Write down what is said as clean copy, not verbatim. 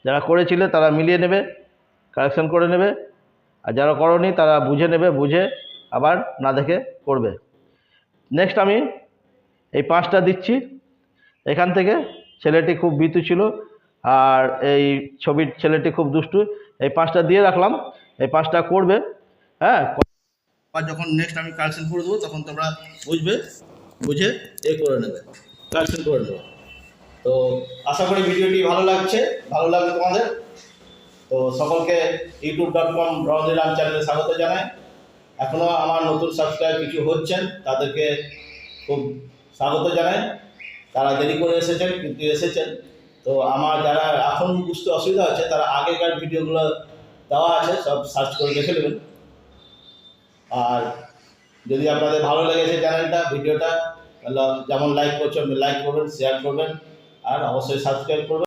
যারা করেছিলে তারা মিলিয়ে নেবে, কারেকশন করে নেবে, আর যারা করনি তারা বুঝে নেবে, বুঝে আবার না দেখে করবে। নেক্সট আমি এই 5টা দিচ্ছি। এখান থেকে ছেলেটি খুব ভীতু ছিল আর এই ছবির ছেলেটি খুব দুষ্টু। এই 5টা দিয়ে রাখলাম, এই 5টা করবে। হ্যাঁ, আর যখন নেক্সট আমি কারেকশন করে দেবো তখন তোমরা বুঝবে, বুঝে করে নেবে, কারেকশন করে নেবে। তো আশা করি ভিডিওটি ভালো লাগছে, ভালো লাগবে তোমাদের। তো সকলকে youtube.com রণজিরাম চ্যানেলে স্বাগত জানাই। এখনও আমার নতুন সাবস্ক্রাইব কিছু হচ্ছেন, তাদেরকে খুব স্বাগত জানাই। তারা দেরি করে এসেছেন কিন্তু এসেছেন। তো আমার যারা এখন বুঝতে অসুবিধা হচ্ছে তারা আগেকার ভিডিওগুলো দেওয়া আছে, সব সার্চ করে দেখে নেবেন। আর যদি আপনাদের ভালো লেগেছে চ্যানেলটা, ভিডিওটা, তাহলে যেমন লাইক করছেন লাইক করবেন, শেয়ার করবেন, আর অবশ্যই সাবস্ক্রাইব করবেন।